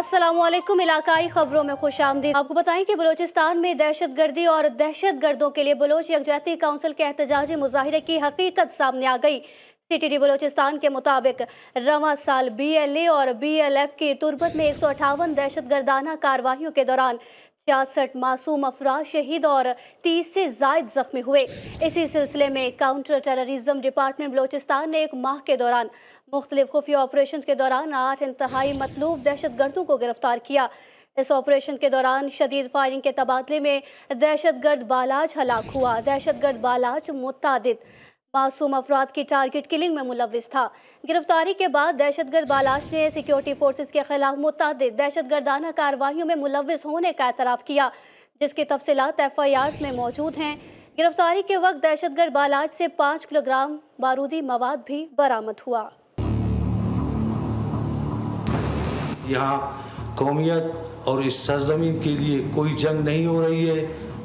अस्सलामुअलैकुम। इलाकाई खबरों में खुशामदीद। आपको बताएं कि बलूचिस्तान में दहशत गर्दी और दहशत गर्दों के लिए बलोच यकजहती काउंसिल के एहतजाजी मुजाहिरे की हकीकत सामने आ गई। CTD बलूचिस्तान के मुताबिक रवां साल BLA और BLF की तुरबत में 158 दहशत गर्दाना कार्रवाइयों के दौरान 66 मासूम अफराद शहीद और 30 से जायद जख्मी हुए। इसी सिलसिले में काउंटर टेररिज्म डिपार्टमेंट बलूचिस्तान ने एक माह के दौरान मुख्तलिफ खुफिया ऑपरेशन के दौरान 8 इंतहाई मतलूब दहशत गर्दों को गिरफ्तार किया। इस ऑपरेशन के दौरान शदीद फायरिंग के तबादले में दहशत गर्द बालाज हलाक हुआ। दहशत गर्द बालाज मुतादिद मासूम अफराद की टारगेट किलिंग में मुलविस था। गिरफ्तारी के बाद दहशत गर्द बालाज ने सिक्योरिटी फोर्सेस के खिलाफ मुतादिद दहशत गर्दाना कार्रवाइयों में मुलविस होने का एतराफ़ किया, जिसकी तफसीलात FIRs में मौजूद हैं। गिरफ्तारी के वक्त दहशत गर्द बालाज से 5 किलोग्राम बारूदी मवाद भी बरामद हुआ। यहाँ कौमियत और इस सरजमीन के लिए कोई जंग नहीं हो रही है।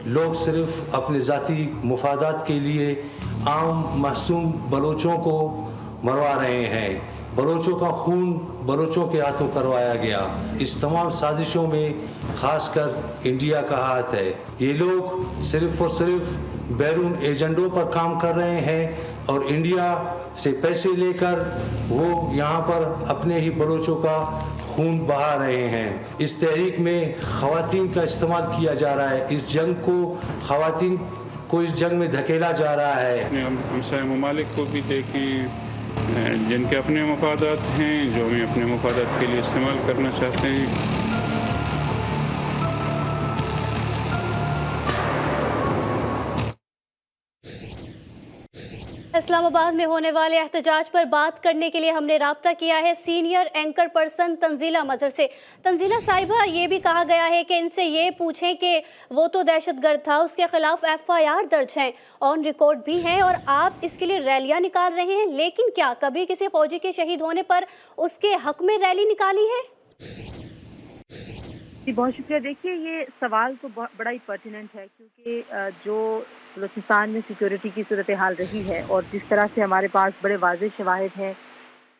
लोग सिर्फ अपने ज़ाती मुफादात के लिए आम मासूम बलोचों को मरवा रहे हैं। बलोचों का खून बलोचों के हाथों करवाया गया। इस तमाम साजिशों में ख़ासकर इंडिया का हाथ है। ये लोग सिर्फ और सिर्फ बैरून एजेंडों पर काम कर रहे हैं और इंडिया से पैसे लेकर वो यहाँ पर अपने ही बलोचों का खून बहा रहे हैं। इस तहरीक में ख़वातीन का इस्तेमाल किया जा रहा है। इस जंग को ख़वातीन को इस जंग में धकेला जा रहा है। हमसाय ममालिक को भी देखें जिनके अपने मफादात हैं, जो हमें अपने मफादात के लिए इस्तेमाल करना चाहते हैं। इस्लामाबाद में होने वाले एहतजाज पर बात करने के लिए हमने राब्ता किया है सीनियर एंकर पर्सन तंजीला मजहर से। तंजीला साहिबा, ये भी कहा गया है कि इनसे ये पूछें कि वो तो दहशतगर्द था, उसके खिलाफ FIR दर्ज हैं, ऑन रिकॉर्ड भी हैं और आप इसके लिए रैलियां निकाल रहे हैं, लेकिन क्या कभी किसी फौजी के शहीद होने पर उसके हक में रैली निकाली है? जी बहुत शुक्रिया। देखिए, ये सवाल तो बड़ा ही पर्टिनेंट है, क्योंकि जो बलूचिस्तान में सिक्योरिटी की सूरत हाल रही है और जिस तरह से हमारे पास बड़े वाज़ेह शवाहिद हैं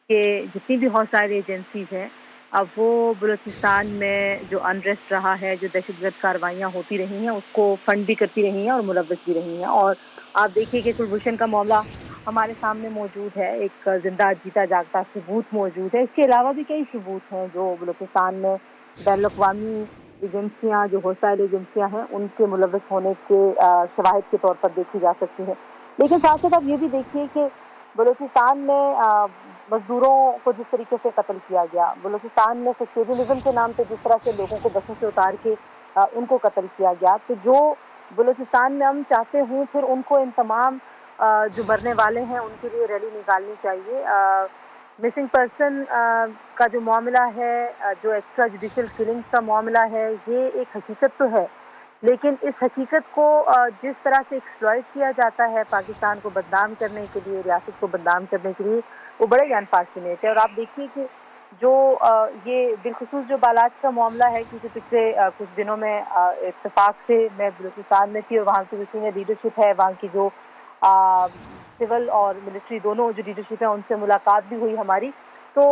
कि जितनी भी हौसला एजेंसीज हैं, अब वो बलूचिस्तान में जो अनरेस्ट रहा है, जो दहशतगर्द कार्रवाइयाँ होती रही हैं, उसको फंड भी करती रही हैं और मुलव्वस भी रही हैं। और आप देखिए कि कुलभूषण का मामला हमारे सामने मौजूद है, एक जिंदा जीता जागता सबूत मौजूद है। इसके अलावा भी कई सबूत हैं जो बलूचिस्तान में बैनुल-अक़वामी एजेंसियाँ, जो हौसला एजेंसियाँ हैं, उनके मुलव्वस होने के शवाहिद के तौर पर देखी जा सकती हैं। लेकिन साथ साथ आप ये भी देखिए कि बलूचिस्तान में मजदूरों को जिस तरीके से कत्ल किया गया, बलूचिस्तान में सेक्युलरिज्म के नाम पे जिस तरह से लोगों को बसों से उतार के उनको कत्ल किया गया, तो जो बलूचिस्तान में हम चाहते हों, फिर उनको इन तमाम जो मरने वाले हैं उनके लिए रैली निकालनी चाहिए। मिसिंग पर्सन का जो मामला है, जो एक्स्ट्रा जुडिशल किलिंग्स का मामला है, ये एक हकीकत तो है, लेकिन इस हकीकत को जिस तरह से एक्सप्लॉइट किया जाता है पाकिस्तान को बदनाम करने के लिए, रियासत को बदनाम करने के लिए, वो बड़े अनफॉर्चुनेट है। और आप देखिए कि जो ये बिलखुसूस जो बालाज का मामला है, क्योंकि पिछले कुछ दिनों में इत्तेफाक से मैं बलूचिस्तान में थी और वहाँ की जो सीनियर लीडरशिप है, वहाँ की जो सिविल और मिलिट्री दोनों जो लीडरशिप है, उनसे मुलाकात भी हुई हमारी। तो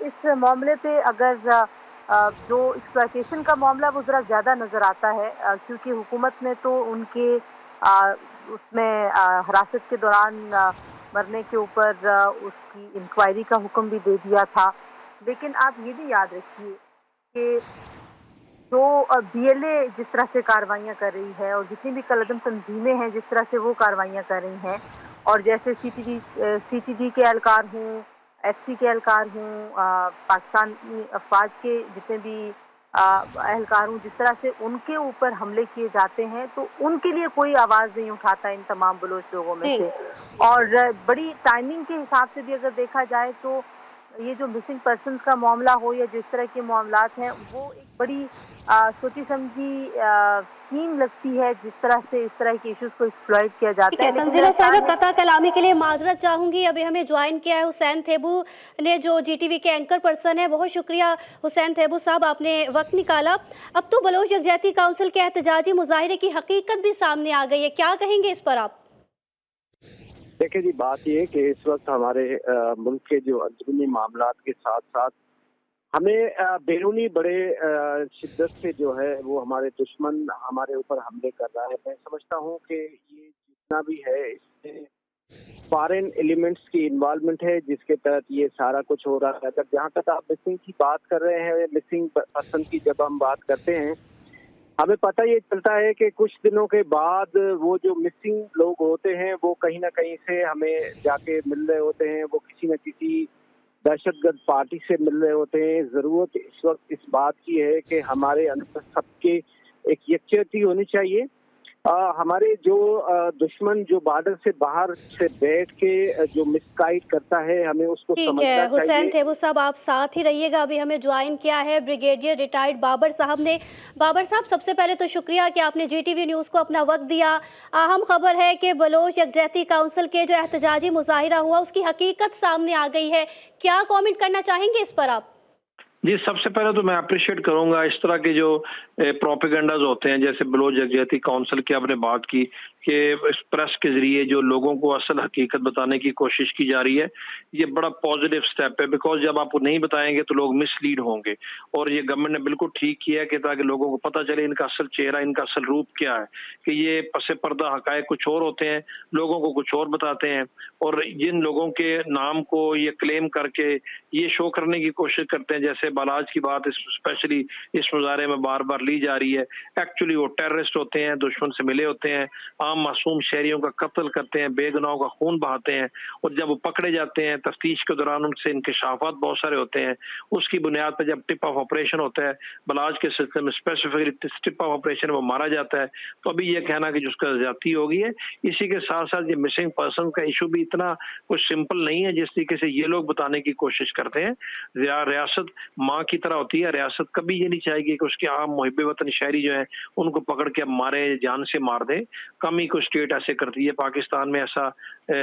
इस मामले पे अगर जो एक्सप्लॉयटेशन का मामला वो ज़रा ज़्यादा नज़र आता है, क्योंकि हुकूमत ने तो उनके उसमें हिरासत के दौरान मरने के ऊपर उसकी इंक्वायरी का हुक्म भी दे दिया था। लेकिन आप ये भी याद रखिए कि जो BLA जिस तरह से कार्रवाइयाँ कर रही है और जितनी भी कलअदम तंजीमें हैं जिस तरह से वो कार्रवाइयाँ कर रही हैं, और जैसे CTD के एहलकार हों, FC के एहलकार हों, पाकिस्तानी अफवाज के जितने भी एहलकार हों, जिस तरह से उनके ऊपर हमले किए जाते हैं, तो उनके लिए कोई आवाज़ नहीं उठाता इन तमाम बलोच लोगों में से। और बड़ी टाइमिंग के हिसाब से भी अगर देखा जाए तो ये जो मिसिंग पर्सन का मामला हो या जिस तरह के मामलात हैं, वो एक बड़ी सोची समझी स्कीम लगती है, जिस तरह से इस तरह के इश्यूज को एक्सप्लॉइट किया जाता है। तंजीला साहिबा, कता कलामी के लिए माजरत चाहूंगी। अभी हमें ज्वाइन किया है हुसैन थेबू ने, जो GTV के एंकर पर्सन है। बहुत शुक्रिया हुसैन थेबू साहब, आपने वक्त निकाला। अब तो बलोच यकजहती काउंसिल के एहतजाजी मुजाहिरे की हकीकत भी सामने आ गई है, क्या कहेंगे इस पर आप? देखिए जी, बात ये है कि इस वक्त हमारे मुल्क के जो अंदरूनी मामलात के साथ साथ ہمیں بیرونی بڑے شدت سے جو ہے وہ ہمارے دشمن ہمارے اوپر حملے کر رہا ہے. میں سمجھتا ہوں کہ یہ جتنا بھی ہے اس میں فارن ایلیمنٹس کی انوالومنٹ ہے جس کے تحت یہ سارا کچھ ہو رہا ہے. اگر جہاں تک آپ مسنگ کی بات کر رہے ہیں، مسنگ پرسن کی جب ہم بات کرتے ہیں، ہمیں پتہ یہ چلتا ہے کہ کچھ دنوں کے بعد وہ جو مسنگ لوگ ہوتے ہیں وہ کہیں نہ کہیں سے ہمیں جا کے مل رہے ہوتے ہیں، وہ کسی نہ کسی دہشت گرد پارٹی سے مل رہے ہوتے ہیں. ضرورت اس وقت اس بات کی ہے کہ ہمارے اندر سب کے ایک یکجہتی ہونی چاہیے. ہمارے جو دشمن جو بارڈر سے باہر سے بیٹھ کے جو مس گائیڈ کرتا ہے، ہمیں اس کو ٹھیک سمجھنا ہے چاہیے. حسین تھیبو صاحب، آپ ساتھ ہی رہیے گا. ابھی ہمیں جوائن کیا ہے بریگیڈیئر ریٹائرڈ بابر صاحب نے. بابر صاحب، سب سے پہلے تو شکریہ کہ آپ نے جی ٹی وی نیوز کو اپنا وقت دیا. اہم خبر ہے کہ بلوچ یکجہتی کونسل کے جو احتجاجی مظاہرہ ہوا اس کی حقیقت سامنے آ گئی ہے. کیا کامنٹ کرنا چاہیں گے اس پر آپ؟ جی، سب سے پہلے تو میں اپریشیٹ کروں گا اس طرح کے جو پروپیگنڈاز ہوتے ہیں، جیسے بلوچ یکجہتی کونسل کی آپ نے بات کی کہ اس پریس کے ذریعے جو لوگوں کو اصل حقیقت بتانے کی کوشش کی جا رہی ہے، یہ بڑا پازیٹیو سٹیپ ہے. بیکاز جب آپ نہیں بتائیں گے تو لوگ مس لیڈ ہوں گے، اور یہ گورنمنٹ نے بالکل ٹھیک کیا کہ تاکہ لوگوں کو پتہ چلے ان کا اصل چہرہ، ان کا اصل روپ کیا ہے، کہ یہ پس پردہ حقائق کچھ اور ہوتے ہیں، لوگوں کو کچھ اور بتاتے ہیں، اور جن لوگوں کے نام کو یہ کلیم کر کے یہ شو کرنے کی کوشش کرتے ہیں، جیسے بالاج کی بات اسپیشلی اس مظاہرے میں بار بار لی جا رہی ہے، ایکچولی وہ ٹیررسٹ ہوتے ہیں، دشمن سے ملے ہوتے ہیں، عام معصوم شہریوں کا قتل کرتے ہیں، بے گناہوں کا خون بہاتے ہیں، اور جب وہ پکڑے جاتے ہیں تفتیش کے دوران ان سے انکشافات بہت سارے ہوتے ہیں. اس کی بنیاد پہ جب ٹپ آف آپریشن ہوتا ہے بالاج کے سلسلے میں، اسپیسیفکلی ٹپ آف آپریشن وہ مارا جاتا ہے، تو ابھی یہ کہنا کہ جس کا زیادتی ہوگی ہے. اسی کے ساتھ ساتھ یہ مسنگ پرسن کا ایشو بھی اتنا کچھ سمپل نہیں ہے جس طریقے سے یہ لوگ بتانے کی کوشش کرتے ہیں. ریاست ماں کی طرح ہوتی ہے، ریاست کبھی یہ نہیں چاہے گی کہ اس کے عام محب وطن شہری جو ہیں ان کو پکڑ کے مارے، جان سے مار دیں. کم ہی کوئی اسٹیٹ ایسے کرتی ہے، پاکستان میں ایسا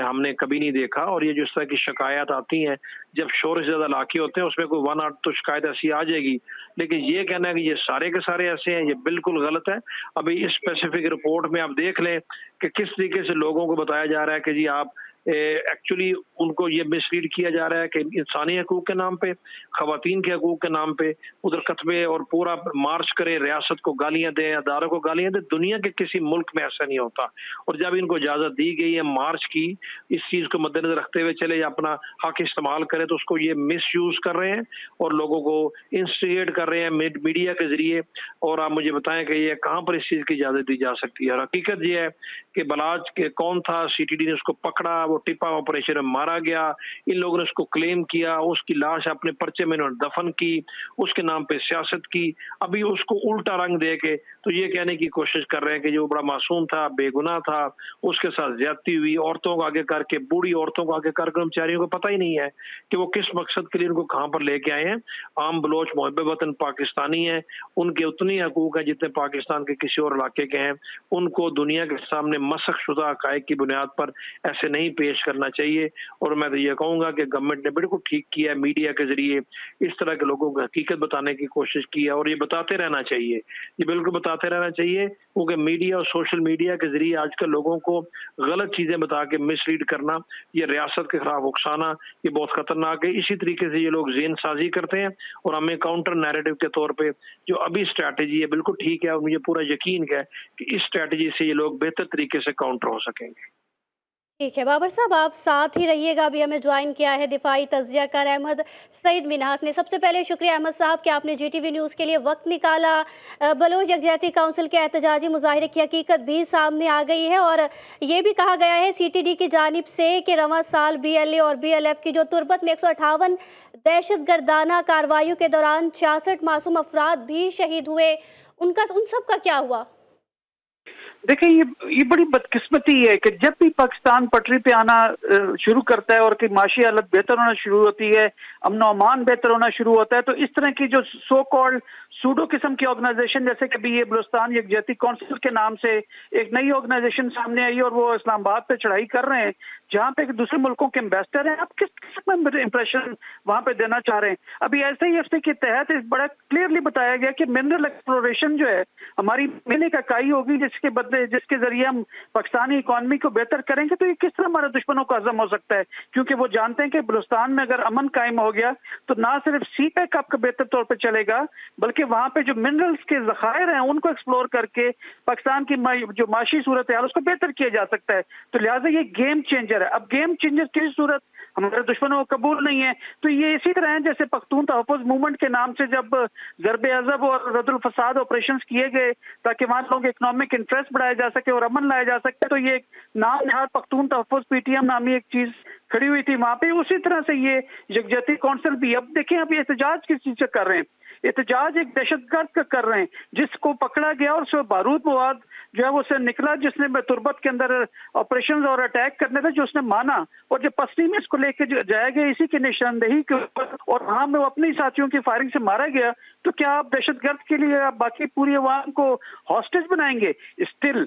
ہم نے کبھی نہیں دیکھا. اور یہ جو اس طرح کی شکایات آتی ہیں جب شور سے زیادہ علاقے ہوتے ہیں، اس میں کوئی 1 تو شکایت ایسی آ جائے گی، لیکن یہ کہنا ہے کہ یہ سارے کے سارے ایسے ہیں، یہ بالکل غلط ہے. ابھی اس اسپیسیفک رپورٹ میں آپ دیکھ لیں کہ کس طریقے سے لوگوں کو بتایا جا رہا ہے کہ جی آپ ایکچولی ان کو یہ مس لیڈ کیا جا رہا ہے کہ انسانی حقوق کے نام پہ، خواتین کے حقوق کے نام پہ ادھر کتبے اور پورا مارچ کرے، ریاست کو گالیاں دیں، اداروں کو گالیاں دیں. دنیا کے کسی ملک میں ایسا نہیں ہوتا. اور جب ان کو اجازت دی گئی ہے مارچ کی، اس چیز کو مد نظر رکھتے ہوئے چلے یا اپنا حق استعمال کریں، تو اس کو یہ مس یوز کر رہے ہیں اور لوگوں کو انسٹیگیٹ کر رہے ہیں میڈیا کے ذریعے. اور آپ مجھے بتائیں کہ یہ کہاں پر اس چیز کی اجازت دی جا سکتی ہے؟ اور حقیقت یہ ہے کہ بلاج کے کون تھا، سی ٹی ڈی نے اس کو پکڑا، وہ ٹپا آپریشن میں مارا گیا، ان لوگوں نے اس کو کلیم کیا، اس کی لاش اپنے پرچے میں انہوں نے دفن کی، اس کے نام پہ سیاست کی. ابھی اس کو الٹا رنگ دے کے تو یہ کہنے کی کوشش کر رہے ہیں کہ جو بڑا معصوم تھا، بے گناہ تھا، اس کے ساتھ زیادتی ہوئی، عورتوں کو آگے کر کے، بوڑھی عورتوں کو آگے کر کے بیچاریوں کو پتہ ہی نہیں ہے کہ وہ کس مقصد کے لیے ان کو کہاں پر لے کے آئے ہیں. عام بلوچ محب وطن پاکستانی ہیں، ان کے اتنی حقوق ہیں جتنے پاکستان کے کسی اور علاقے کے ہیں. ان کو دنیا کے سامنے مسخ شدہ حقائق کی بنیاد پر ایسے نہیں پیش کرنا چاہیے. اور میں تو یہ کہوں گا کہ گورنمنٹ نے بالکل ٹھیک کیا ہے، میڈیا کے ذریعے اس طرح کے لوگوں کو حقیقت بتانے کی کوشش کی ہے، اور یہ بتاتے رہنا چاہیے، یہ بالکل بتاتے رہنا چاہیے. کیونکہ میڈیا اور سوشل میڈیا کے ذریعے آج کل لوگوں کو غلط چیزیں بتا کے مس لیڈ کرنا، یہ ریاست کے خلاف اکسانا، یہ بہت خطرناک ہے. اسی طریقے سے یہ لوگ ذہن سازی کرتے ہیں، اور ہمیں کاؤنٹر نیریٹو کے طور پہ جو ابھی اسٹریٹجی ہے بالکل ٹھیک ہے، اور مجھے پورا یقین ہے کہ اس اسٹریٹجی سے یہ لوگ بہتر طریقے سے کاؤنٹر ہو سکیں گے. ٹھیک ہے بابر صاحب، آپ ساتھ ہی رہیے گا. ابھی ہمیں جوائن کیا ہے دفاعی تجزیہ کار احمد سعید منہاس نے. سب سے پہلے شکریہ احمد صاحب کہ آپ نے جی ٹی وی نیوز کے لیے وقت نکالا. بلوچ یکجہتی کونسل کے احتجاجی مظاہرے کی حقیقت بھی سامنے آ گئی ہے، اور یہ بھی کہا گیا ہے سی ٹی ڈی کی جانب سے کہ رواں سال بی ایل اے اور بی ایل ایف کی جو تربت میں 158 دہشت گردانہ کارروائیوں کے دوران 66 معصوم افراد بھی شہید ہوئے. ان سب کا کیا ہوا؟ دیکھیں، یہ بڑی بدقسمتی ہے کہ جب بھی پاکستان پٹری پہ آنا شروع کرتا ہے اور کہ معاشی حالت بہتر ہونا شروع ہوتی ہے، امن و امان بہتر ہونا شروع ہوتا ہے، تو اس طرح کی جو سو کالڈ سوڈو قسم کی آرگنائزیشن، جیسے کہ بھی یہ بلوچستان یکجہتی کونسل کے نام سے ایک نئی آرگنائزیشن سامنے آئی اور وہ اسلام آباد پہ چڑھائی کر رہے ہیں، جہاں پہ دوسرے ملکوں کے امبیسڈر ہیں. آپ کس قسم میں امپریشن وہاں پہ دینا چاہ رہے ہیں؟ ابھی ایسے ہی ہفتے کے تحت بڑا کلیئرلی بتایا گیا کہ منرل ایکسپلوریشن جو ہے ہماری مہینے کا اکائی ہوگی، جس کے بدلے جس کے ذریعے ہم پاکستانی اکانومی کو بہتر کریں گے، تو یہ کس طرح ہمارے دشمنوں کو ہضم ہو سکتا ہے؟ کیونکہ وہ جانتے ہیں کہ بلوچستان میں اگر امن قائم ہو گیا تو نہ صرف سی پیک آپ کا بہتر طور پہ چلے گا، بلکہ وہاں پہ جو منرلز کے ذخائر ہیں ان کو ایکسپلور کر کے پاکستان کی جو معاشی صورتحال اس کو بہتر کیا جا سکتا ہے۔ تو لہٰذا یہ گیم چینجر ہے۔ اب گیم چینجر کی صورت ہمارے دشمنوں کو قبول نہیں ہے، تو یہ اسی طرح ہے جیسے پختون تحفظ موومنٹ کے نام سے جب ضرب عضب اور رد الفساد آپریشنز کیے گئے تاکہ وہاں لوگوں کے اکنامک انٹرسٹ بڑھایا جا سکے اور امن لایا جا سکے، تو یہ ایک نام نہاد پختون تحفظ پی ٹی ایم نامی ایک چیز کھڑی ہوئی تھی وہاں پہ۔ اسی طرح سے یہ یکجہتی کونسل بھی، اب دیکھیں اب یہ احتجاج کس چیز سے کر رہے ہیں؟ احتجاج ایک دہشت گرد کا کر رہے ہیں جس کو پکڑا گیا اور اس میں بارود مواد جو ہے وہ سے نکلا، جس نے تربت کے اندر آپریشنز اور اٹیک کرنے تھے، جو اس نے مانا، اور جو پستی میں اس کو لے کے جایا گیا اسی کی نشاندہی کے اوپر، اور وہاں میں وہ اپنی ساتھیوں کی فائرنگ سے مارا گیا، تو کیا آپ دہشت گرد کے لیے آپ باقی پوری عوام کو ہاسٹیج بنائیں گے؟ اسٹل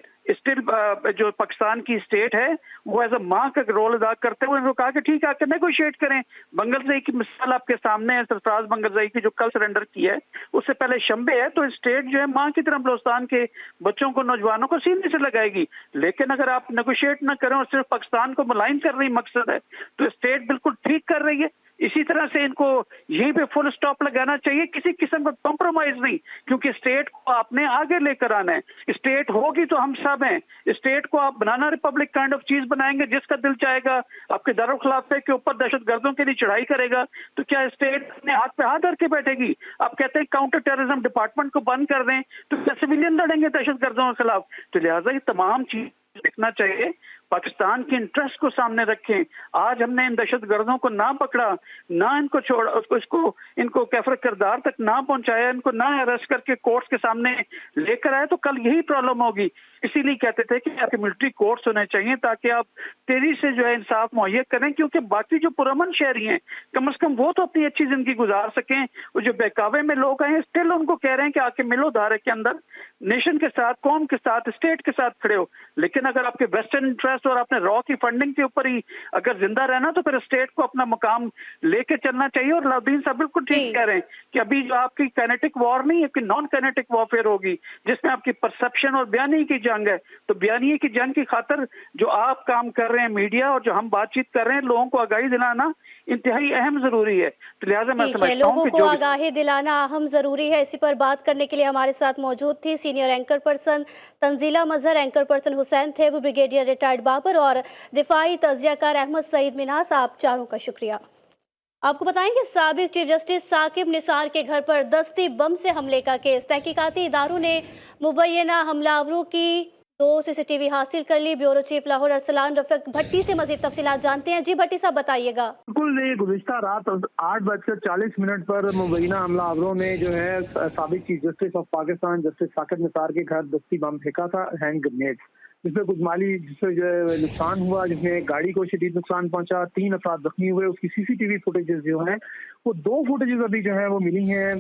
جو پاکستان کی اسٹیٹ ہے وہ ایز اے ماں کا رول ادا کرتے ہوئے انہوں نے کہا کہ ٹھیک ہے آ کے نیگوشیٹ کریں۔ بنگل زئی کی مثال آپ کے سامنے ہے، سرفراز بنگل زئی کی جو کل سرنڈر کی ہے، اس سے پہلے شمبے ہے، تو اسٹیٹ جو ہے ماں کی طرح بلوچستان کے بچوں کو، نوجوانوں کو سینے سے لگائے گی، لیکن اگر آپ نیگوشیٹ نہ کریں اور صرف پاکستان کو ملائن کر رہی مقصد ہے تو اسٹیٹ بالکل ٹھیک کر رہی ہے۔ اسی طرح سے ان کو یہیں پہ فل سٹاپ لگانا چاہیے، کسی قسم کا کمپرومائز نہیں، کیونکہ اسٹیٹ کو آپ نے آگے لے کر آنا ہے۔ اسٹیٹ ہوگی تو ہم سب ہیں۔ اسٹیٹ کو آپ banana republic kind of cheese بنائیں گے، جس کا دل چاہے گا آپ کے دارالخلافے کے اوپر دہشت گردوں کے لیے چڑھائی کرے گا، تو کیا اسٹیٹ اپنے ہاتھ پہ ہاتھ رکھ کے بیٹھے گی؟ آپ کہتے ہیں کاؤنٹر ٹیررزم ڈپارٹمنٹ کو بند کر دیں، تو کیا سویلین لڑیں گے دہشت گردوں کے خلاف؟ تو لہٰذا یہ تمام چیز دیکھنا چاہیے، پاکستان کے انٹرسٹ کو سامنے رکھیں۔ آج ہم نے ان دہشت گردوں کو نہ پکڑا، نہ ان کو چھوڑا، ان کو کیفر کردار تک نہ پہنچایا، ان کو نہ اریسٹ کر کے کورٹس کے سامنے لے کر آئے، تو کل یہی پرابلم ہوگی۔ اسی لیے کہتے تھے کہ آپ کے ملٹری کورٹس ہونے چاہیے تاکہ آپ تیزی سے جو ہے انصاف مہیا کریں، کیونکہ باقی جو پرامن شہری ہیں کم از کم وہ تو اپنی اچھی زندگی گزار سکیں۔ وہ جو بہکاوے میں لوگ ہیں اسٹل ان کو کہہ رہے ہیں کہ آ کے ملو دھارے کے اندر، نیشن کے ساتھ، قوم کے ساتھ، اسٹیٹ کے ساتھ کھڑے ہو، لیکن اگر آپ کے ویسٹرن انٹرسٹ اور اپنے را کی فنڈنگ کے اوپر ہی اگر زندہ رہنا تو پھر اسٹیٹ کو اپنا مقام لے کے چلنا چاہیے۔ اور لاؤدین صاحب بالکل ٹھیک کہہ رہے ہیں کہ ابھی جو آپ کی کائنیٹک وار نہیں، آپ کی نان کائنیٹک وارفیئر ہوگی، جس میں آپ کی پرسپشن اور بیانی کی جنگ ہے۔ تو بیانیے کی جنگ کی خاطر جو آپ کام کر رہے ہیں میڈیا اور جو ہم بات چیت کر رہے ہیں، لوگوں کو آگاہی دلانا انتہائی اہم ضروری ہے۔ تو لہٰذا میں ٹھیک ہے، سمجھتا ہوں لوگوں کہ کو جو آگاہی دلانا اہم ضروری ہے۔ اسی پر بات کرنے کے لیے ہمارے ساتھ موجود تھی سینئر اینکر پرسن تنزیلہ مظہر، اینکر پرسن حسین تھیب، بریگیڈیئر ریٹائرڈ بابر اور دفاعی تجزیہ کار احمد سعید منہاس، آپ چاروں کا شکریہ۔ آپ کو بتائیں کہ سابق چیف جسٹس ثاقب نثار کے گھر پر دستی بم سے حملے کا کیس، تحقیقاتی اداروں نے مبینہ حملہ آوروں کی 2 CCTV حاصل کر لی۔ بیورو چیف لاہور ارسلان رفیق بھٹی سے مزید تفصیلات جانتے ہیں۔ جی بھٹی صاحب بتائیے گا۔ بالکل، یہ گزشتہ رات 8:40 پر مبینہ حملہ آوروں نے جو ہے سابق chief justice of Pakistan justice Saqib Nisar کے گھر دستی بم پھینکا تھا، ہینڈ گرینیڈ، جس میں کچھ مالی جس سے جو ہے نقصان ہوا، جس میں ایک گاڑی کو شدید نقصان پہنچا، 3 افراد زخمی ہوئے۔ اس کی CCTV فوٹیجز جو ہیں وہ 2 فوٹیجز ابھی جو ہے وہ ملی ہیں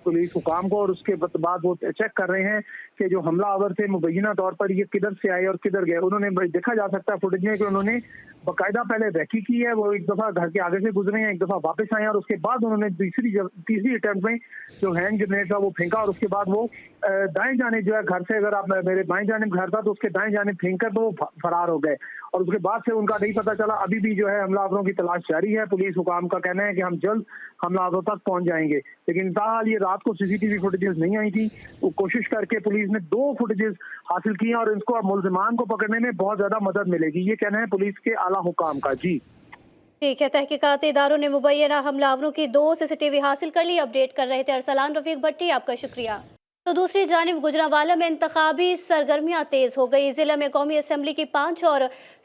پولیس حکام کو، اور اس کے بعد وہ چیک کر رہے ہیں کہ جو حملہ آور تھے مبینہ طور پر یہ کدھر سے آئے اور کدھر گئے۔ انہوں نے دیکھا جا سکتا ہے فوٹیج میں کہ انہوں نے باقاعدہ پہلے ریکی کی ہے، وہ ایک دفعہ گھر کے آگے سے گزرے ہیں، ایک دفعہ واپس آئے ہیں، اور اس کے بعد انہوں نے تیسری اٹیمپٹ میں جو ہینڈ گرینیڈ تھا وہ پھینکا، اور اس کے بعد وہ دائیں جانب جو ہے گھر سے، اگر آپ میرے بائیں جانب گھر تھا تو اس کے دائیں جانب پھینک کر تو وہ فرار ہو گئے، اور اس کے بعد سے ان کا نہیں پتہ چلا۔ ابھی بھی جو ہے حملہ آوروں کی تلاش جاری ہے۔ پولیس حکام کا کہنا ہے کہ ہم جلد حملہ آوروں تک پہنچ جائیں گے، لیکن تاحال یہ رات کو CCTV فوٹیجز نہیں آئی تھی۔ وہ کوشش کر کے پولیس نے 2 فوٹیجز حاصل کی ہیں، اور ان کو ملزمان کو پکڑنے میں بہت زیادہ مدد ملے گی، یہ کہنا ہے پولیس کے اعلیٰ حکام کا۔ جی ٹھیک ہے، تحقیقاتی اداروں نے مبینہ حملہ آوروں کی 2 CCTV حاصل کر لی۔ اپڈیٹ کر رہے تھے ارسلان رفیق بھٹی، آپ کا شکریہ۔ تو دوسری جانب گجرانوالہ میں انتخابی سرگرمیاں تیز ہو گئی۔ ضلع میں قومی اسمبلی کی 5 اور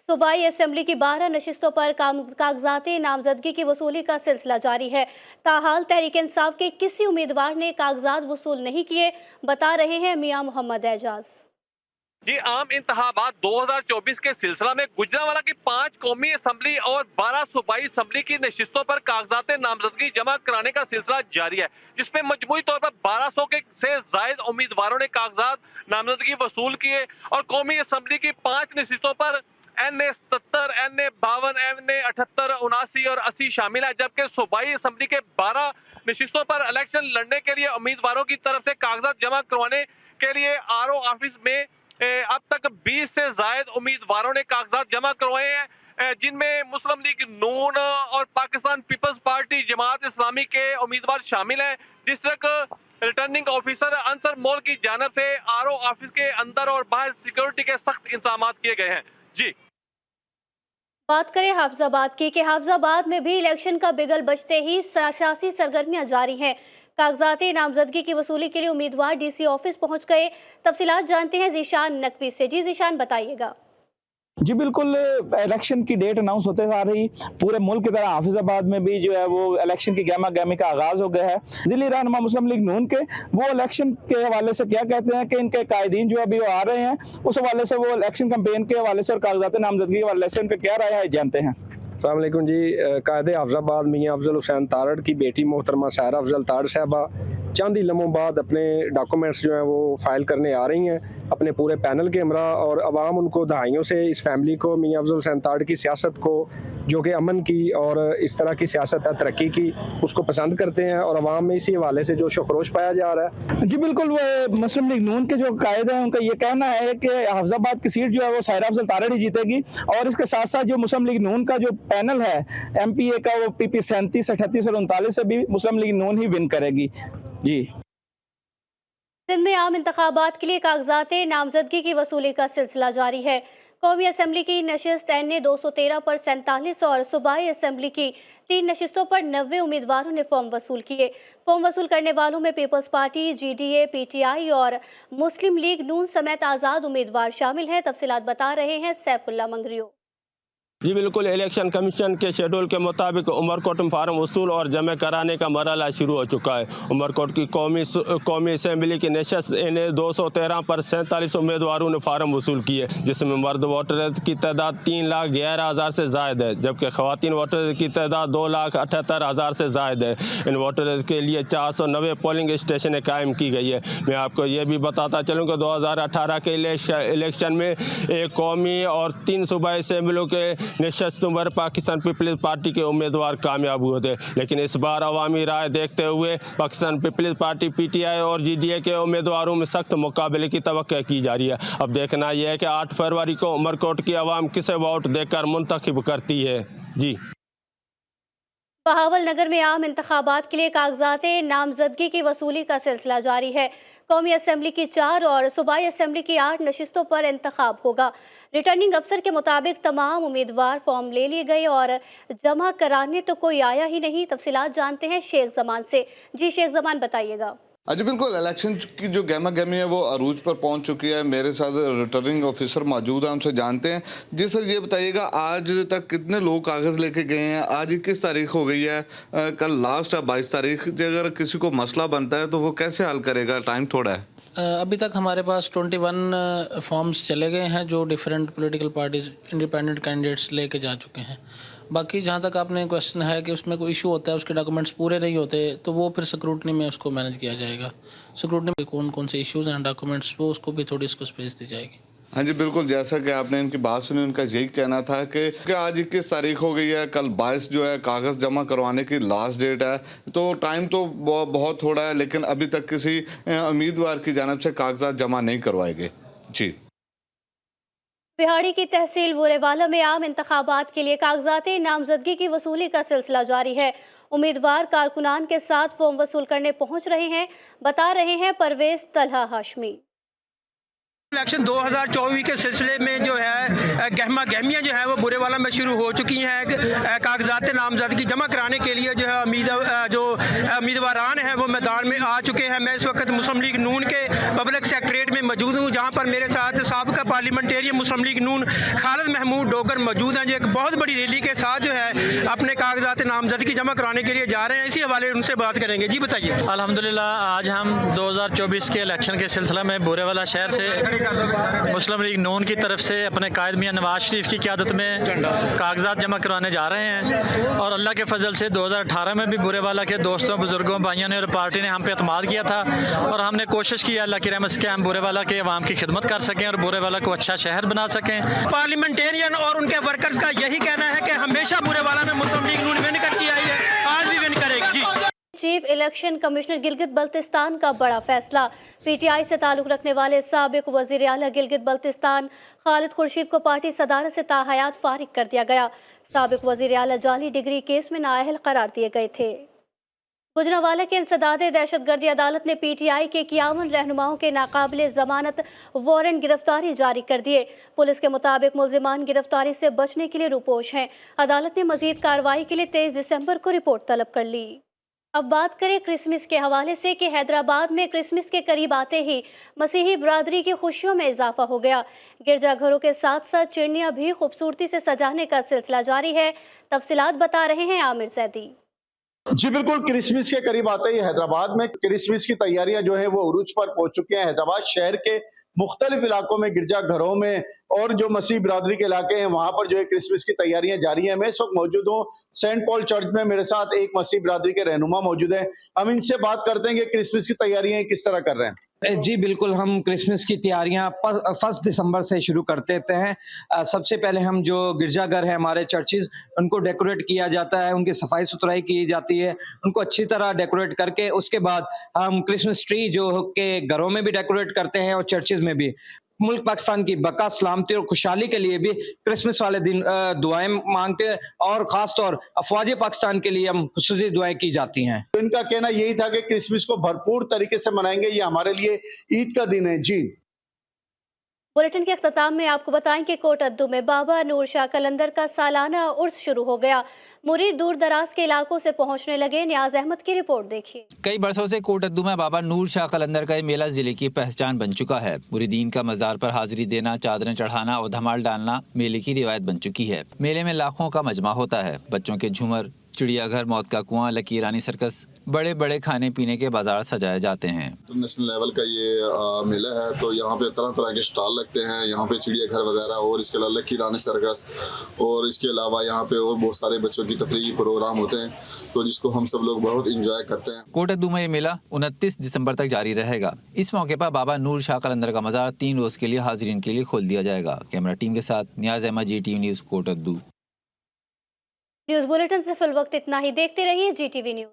صوبائی اسمبلی کی 12 نشستوں پر کاغذات نامزدگی کی وصولی کا سلسلہ جاری ہے۔ تاحال تحریک انصاف کے کسی امیدوار نے کاغذات وصول نہیں کیے، بتا رہے ہیں میاں محمد اعجاز۔ جی، عام انتخابات 2024 کے سلسلہ میں گجرانوالہ کی 5 قومی اسمبلی اور 12 صوبائی اسمبلی کی نشستوں پر کاغذات نامزدگی جمع کرانے کا سلسلہ جاری ہے، جس میں مجموعی طور پر 1200 سے زائد امیدواروں نے کاغذات نامزدگی وصول کیے، اور قومی اسمبلی کی 5 نشستوں پر NA 77, NA 52, NA 78, 79 اور 80 شامل ہے، جبکہ صوبائی اسمبلی کے 12 نشستوں پر الیکشن لڑنے کے لیے امیدواروں کی طرف سے کاغذات جمع کروانے کے لیے RO آفس میں अब तक 20 से जायद उम्मीदवारों ने कागजात जमा करवाए हैं, जिनमें मुस्लिम लीग नून और पाकिस्तान पीपल्स पार्टी जमात इस्लामी के उम्मीदवार शामिल हैं। डिस्ट्रिक्ट रिटर्निंग ऑफिसर अंसर मोल की जानिब से आरओ ऑफिस के अंदर और बाहर सिक्योरिटी के सख्त इंतजाम किए गए हैं। जी बात करें हाफिजाबाद की कि हाफिजाबाद में भी इलेक्शन का बिगल बजते ही सियासी सरगर्मियां जारी हैं। कागजात नामजदगी की वसूली के लिए उम्मीदवार डीसी ऑफिस पहुंच गए। तफसीलात जानते हैं जीशान नकवी से। जी जीशान, बताइएगा। जी बिल्कुल, इलेक्शन की डेट अनाउंस होते आ रही पूरे मुल्क की तरह हाफिजाबाद में भी जो है वो इलेक्शन की गहमा गहमी का आगाज हो गया है। जिले रहनुमा मुस्लिम लीग नून के वो इलेक्शन के हवाले से क्या कहते हैं कि इनके कायदीन जो अभी वो आ रहे हैं, उस हवाले से वो इलेक्शन कैंपेन के हवाले से और कागजात नामजदगी के हवाले से उनका क्या राय है, जानते हैं। अस्सलाम वालेकुम जी। कायदे हाफिजाबाद मियां अफजल हुसैन तारड़ की बेटी मोहतरमा सायरा अफजल तारड़ साहबा चंद ही लम्हों बाद अपने डॉक्यूमेंट्स जो हैं वो फाइल करने आ रही हैं अपने पूरे पैनल के हमरा, और अवाम उनको दहाइयों से इस फैमिली को, मियां अफजल हुसैन तारड़ की सियासत को, जो कि अमन की और इस तरह की सियासत है तरक्की की, उसको पसंद करते हैं और अवाम में इसी हवाले से जो शोखरोश पाया जा रहा है। जी बिल्कुल, वो मुस्लिम लीग नून के जो कायद हैं उनका ये कहना है कि हाफिजाबाद की सीट जो है वो सायरा अफजल तारड़ ही जीतेगी, और इसके साथ साथ जो मुस्लिम लीग नून का जो पैनल है MPA का, वो PP 37, 38 और 39 से भी मुस्लिम लीग नून ही विन करेगी। जी सिंध में आम इंतखाबात के लिए कागजात नामजदगी की वसूली का सिलसिला जारी है। कौमी असम्बली की नशिस्त NA 213 पर 47 और सूबाई असम्बली की 3 नशिस्तों पर 90 उम्मीदवारों ने फॉर्म वसूल किए। फॉर्म वसूल करने वालों में पीपल्स पार्टी, GDA, PTI और मुस्लिम लीग नून समेत आज़ाद उम्मीदवार शामिल हैं। तफसीलात बता रहे हैं सैफुल्ला मंगरियो। जी बिल्कुल, इलेक्शन कमीशन के शेड्यूल के मुताबिक उमरकोट में फार्म वसूल और जमा कराने का मरहला शुरू हो चुका है। उमरकोट की कौमी असम्बली की नशस्त NA 213 पर 47 उम्मीदवारों ने फार्म वसूल किए, जिसमें मर्द वोटर्स की तादाद 3,11,000 से ज़ायद है, जबकि ख़वातीन वोटर्स की तादाद 2,78,000 से ज़ायद है। इन वोटर्स के लिए 490 पोलिंग स्टेशन कायम की गई है। मैं आपको ये भी बताता चलूँ कि 2018 के इलेक्शन में एक कौमी और 3 सूबाई असम्बलियों के नशस्तों पर पाकिस्तान पीपल्स पार्टी के उम्मीदवार कामयाब हुए थे, लेकिन इस बार अवामी राय देखते हुए पाकिस्तान पीपल्स पार्टी, PTI और GDA के उम्मीदवारों में सख्त मुकाबले की तवक्को की जा रही है। अब देखना यह है कि 8 फरवरी को उमरकोट की आवाम किसे वोट देकर मुंतखब करती है। जी बहावल नगर में आम इंतखाबात के लिए कागजात नामजदगी की वसूली का सिलसिला जारी है। कौमी असम्बली की 4 और सूबाई असम्बली की 8 नशिस्तों पर इंतखाब होगा। रिटर्निंग अफसर के मुताबिक तमाम उम्मीदवार फॉर्म ले लिए गए और जमा कराने तो कोई आया ही नहीं। तफसीलात जानते हैं शेख जमान से। जी शेख जमान, बताइएगा। जी बिल्कुल, इलेक्शन की जो गहमा गहमी है वो अरूज पर पहुंच चुकी है। मेरे साथ रिटर्निंग ऑफिसर मौजूद हैं, हमसे जानते हैं। जी सर, ये बताइएगा आज तक कितने लोग कागज़ लेके गए हैं? आज 21 तारीख हो गई है, कल लास्ट है 22 तारीख। अगर किसी को मसला बनता है तो वो कैसे हल करेगा? टाइम थोड़ा है। अभी तक हमारे पास 21 फॉर्म्स चले गए हैं जो different political parties, independent candidates लेके जा चुके हैं। बाकी जहाँ तक आपने क्वेश्चन है कि उसमें कोई इशू होता है, उसके डॉक्यूमेंट्स पूरे नहीं होते, तो वो फिर स्क्रूटनी में उसको मैनेज किया जाएगा। स्क्रूटनी में कौन कौन से इश्यूज़ हैं डॉक्यूमेंट्स, वो उसको भी थोड़ी इसको स्पेस दी जाएगी। हाँ जी बिल्कुल, जैसा कि आपने इनकी बात सुनी, उनका यही कहना था कि आज 21 तारीख हो गई है, कल 22 जो है कागज़ जमा करवाने की लास्ट डेट है, तो टाइम तो बहुत थोड़ा है, लेकिन अभी तक किसी उम्मीदवार की जानिब से कागजात जमा नहीं करवाए गए। जी बिहाड़ी की तहसील बुरेवाला में आम इंतखाबात के लिए कागजात नामजदगी की वसूली का सिलसिला जारी है। उम्मीदवार कारकुनान के साथ फॉर्म वसूल करने पहुंच रहे हैं, बता रहे हैं परवेज तलहा हाशमी। इलेक्शन 2024 के सिलसिले में जो है गहमा गहमियाँ जो है वो बुरेवाला में शुरू हो चुकी हैं। कागजात नामजदगी जमा कराने के लिए जो है उम्मीदवारान हैं वो मैदान में आ चुके हैं। मैं इस वक्त मुस्लिम लीग नून के पब्लिक सेक्रेटरीट में मौजूद हूँ, जहाँ पर मेरे साथ साबिका पार्लियामेंटेरियन मुस्लिम लीग नून खालिद महमूद डोगर मौजूद हैं, जो एक बहुत बड़ी रैली के साथ जो है अपने कागजात नामजदगी जमा कराने के लिए जा रहे हैं। इसी हवाले उनसे बात करेंगे। जी बताइए। अल्हम्दुलिल्लाह, आज हम 2024 के इलेक्शन के सिलसिले में बुरेवाला शहर से मुस्लिम लीग नून की तरफ से अपने कायद मियां नवाज शरीफ की क़यादत में कागजात जमा करवाने जा रहे हैं। और अल्लाह के फजल से 2018 में भी बुरेवाला के दोस्तों, बुजुर्गों, भाइयों ने और पार्टी ने हम पे एतमाद किया था, और हमने कोशिश की अल्लाह की रहमत से कि हम बुरेवाला के अवाम की खिदमत कर सकें और बुरेवाला को अच्छा शहर बना सकें। पार्लियामेंटेरियन और उनके वर्कर्स का यही कहना है कि हमेशा बुरेवाला में मुस्लिम लीग नून विन करती आई है, आज भी विन करेगी। Chief election commissioner Gilgit Baltistan का बड़ा फैसला। पीटीआई से ताल्लुक रखने वाले साबिक वजीर आला गिलगित बल्तिस्तान खालिद खुर्शीद को पार्टी सदारत से ताहयात फारिग कर दिया गया। साबिक वजीर आला जाली डिग्री केस में नाअहल करार दिए गए थे। गुजरांवाला के इंसदादे दहशतगर्दी अदालत ने पीटीआई के 51 रहनुमाओं के नाकाबिले जमानत वारंट गिरफ्तारी जारी कर दिए। पुलिस के मुताबिक मुल्जिमान गिरफ्तारी से बचने के लिए रुपोश हैं। अदालत ने मजीद कार्रवाई के लिए 23 दिसंबर को रिपोर्ट तलब कर ली। अब बात करें क्रिसमस के हवाले से कि हैदराबाद में क्रिसमस के करीब आते ही मसीही बरादरी की खुशियों में इजाफा हो गया। गिरजाघरों के साथ साथ चिड़ियाँ भी खूबसूरती से सजाने का सिलसिला जारी है। तफसीलात बता रहे हैं आमिर जैदी। जी बिल्कुल, क्रिसमस के करीब आते ही हैदराबाद में क्रिसमस की तैयारियां जो है वो उरूज पर पहुंच चुकी हैं। हैदराबाद शहर के मुख्तलिफ इलाकों में गिरजाघरों में और जो मसीह बिरादरी के इलाके हैं वहां पर जो है क्रिसमस की तैयारियां जारी हैं। मैं इस वक्त मौजूद हूँ सेंट पॉल चर्च में। मेरे साथ एक मसीह बिरादरी के रहनुमा मौजूद हैं। हम इनसे बात करते हैं कि क्रिसमस की तैयारियां किस तरह कर रहे हैं। जी बिल्कुल, हम क्रिसमस की तैयारियां 1 दिसंबर से शुरू कर देते हैं। सबसे पहले हम जो गिरजाघर है हमारे चर्चेज उनको डेकोरेट किया जाता है, उनकी सफाई सुथराई की जाती है, उनको अच्छी तरह डेकोरेट करके उसके बाद हम क्रिसमस ट्री जो के घरों में भी डेकोरेट करते हैं और चर्चेज में भी। मुल्क पाकिस्तान की बका सलामती और खुशहाली के लिए भी क्रिसमस वाले दिन दुआएं मांगते हैं और खास तौर अफवाज पाकिस्तान के लिए हम खुसूसी दुआएं की जाती हैं। तो इनका कहना यही था कि क्रिसमस को भरपूर तरीके से मनाएंगे, ये हमारे लिए ईद का दिन है। जी बुलेटिन के अख्ताम में आपको बताएं कि कोटद्दू में बाबा नूर शाह कलंदर का सालाना उर्स शुरू हो गया। मुरीद दूर दराज के इलाकों से पहुंचने लगे। नियाज अहमद की रिपोर्ट देखिए। कई बरसों से कोटद्दू में बाबा नूर शाह कलंदर का मेला जिले की पहचान बन चुका है। मुरीदीन का मजार पर हाजिरी देना, चादरें चढ़ाना और धमाल डालना मेले की रिवायत बन चुकी है। मेले में लाखों का मजमा होता है। बच्चों के झूमर, चिड़ियाघर, मौत का कुआं, लकीरानी सर्कस, बड़े बड़े खाने पीने के बाजार सजाए जाते हैं। इंटरनेशनल लेवल का ये मेला है, तो यहाँ पे तरह तरह के स्टॉल लगते हैं। यहाँ पे चिड़ियाघर वगैरह और इसके अलावा लकीरानी सर्कस और इसके अलावा यहाँ पे और बहुत सारे बच्चों की तफरीही प्रोग्राम होते हैं, तो जिसको हम सब लोग बहुत इंजॉय करते हैं। कोटद्दू में ये मेला 29 दिसंबर तक जारी रहेगा। इस मौके पर बाबा नूर शाह कलंदर का मजार 3 रोज के लिए हाजिरीन के लिए खोल दिया जाएगा। कैमरा टीम के साथ Niaz Ahmad, GTV news, Kot Addu. News bulletin से फिल वक्त इतना ही। देखते रहिए GTV न्यूज।